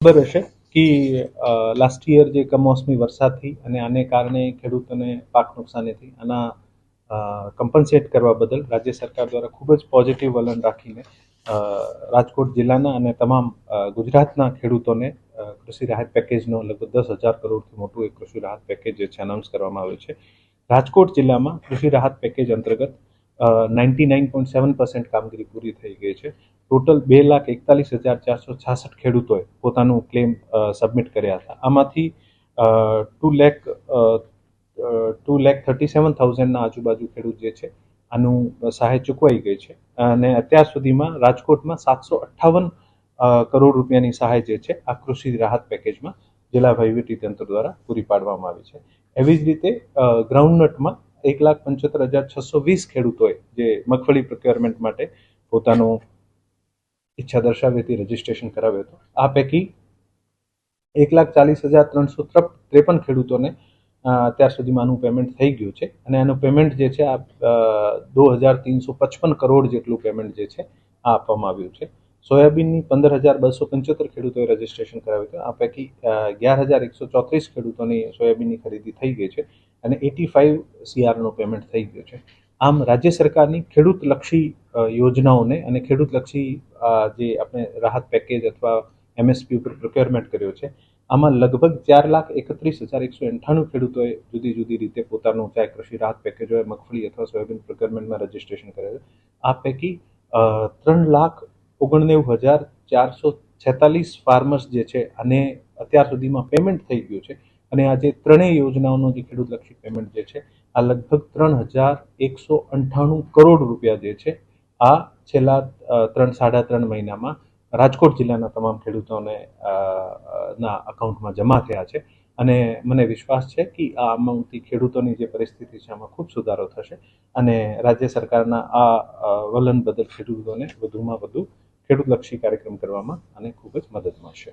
ખબર હશે કે લાસ્ટ યર જે કમોસમી વરસાદથી અને આને કારણે ખેડૂતોને પાક નુકસાનીથી આના કમ્પન્સેટ કરવા બદલ રાજ્ય સરકાર દ્વારા ખૂબ જ પોઝિટિવ વલણ રાખીને રાજકોટ જિલ્લાના અને તમામ ગુજરાતના ખેડૂતોને કૃષિ રાહત પેકેજનો લગભગ 10,000 કરોડથી મોટું એક કૃષિ રાહત પેકેજ જે છે અનાઉન્સ કરવામાં આવ્યું છે. રાજકોટ જિલ્લામાં કૃષિ રાહત પેકેજ અંતર્ગત 99.7% કામગીરી પૂરી થઈ ગઈ છે. ટોટલ 2,41,466 ખેડૂતોએ પોતાનું ક્લેમ સબમિટ કર્યા હતા. આમાંથી 2,37,000ના આજુબાજુ ખેડૂત જે છે આનું સહાય ચૂકવાઈ ગઈ છે અને અત્યાર સુધીમાં રાજકોટમાં 758 કરોડ રૂપિયાની સહાય જે છે આ કૃષિ રાહત પેકેજમાં જિલ્લા વહીવટીતંત્ર દ્વારા પૂરી પાડવામાં આવી છે. એવી જ રીતે ગ્રાઉન્ડનટમાં 1,75,620 ખેડૂતોએ જે મગફળી પ્રોક્યોરમેન્ટ માટે પોતાનું ઈચ્છા દર્શાવી રજીસ્ટ્રેશન કરાવ્યું હતું. આ પૈકી 1,40,353 ખેડૂતોને અત્યાર સુધીમાં આનું પેમેન્ટ થઈ ગયું છે અને આનું પેમેન્ટ જે છે આ 2,355 કરોડ જેટલું પેમેન્ટ જે છે આ આપવામાં આવ્યું છે. સોયાબીનની 15,275 ખેડૂતોએ રજીસ્ટ્રેશન કરાવ્યું હતું. આ પૈકી 11,134 ખેડૂતોની સોયાબીનની ખરીદી થઈ ગઈ છે અને 85 CRનું પેમેન્ટ થઈ ગયું છે. આમ રાજ્ય સરકારની ખેડૂતલક્ષી યોજનાઓને અને ખેડૂતલક્ષી જે આપણે રાહત પેકેજ અથવા MSP ઉપર પ્રોક્યોરમેન્ટ કર્યો છે આમાં લગભગ 4,31,198 ખેડૂતોએ જુદી જુદી રીતે પોતાનું ચાહે કૃષિ રાહત પેકેજ હોય મગફળી અથવા સોયાબીન પ્રોક્યોરમેન્ટમાં રજીસ્ટ્રેશન કરેલું. આ પૈકી 3,19,446 ફાર્મર્સ જે છે આને અત્યાર સુધીમાં પેમેન્ટ થઈ ગયું છે અને આ જે ત્રણેય યોજનાઓનો જે ખેડૂતલક્ષી પેમેન્ટ જે છે આ લગભગ 3,198 કરોડ રૂપિયા જે છે આ છેલ્લા 3-3.5 મહિનામાં રાજકોટ જિલ્લાના તમામ ખેડૂતોને ના અકાઉન્ટમાં જમા થયા છે અને મને વિશ્વાસ છે કે આ અમાઉન્ટથી ખેડૂતોની જે પરિસ્થિતિ છે આમાં ખૂબ સુધારો થશે અને રાજ્ય સરકારના આ વલણ બદલ ખેડૂતોને વધુમાં વધુ ખેડૂતલક્ષી કાર્યક્રમ કરવામાં અને ખૂબ જ મદદ મળશે.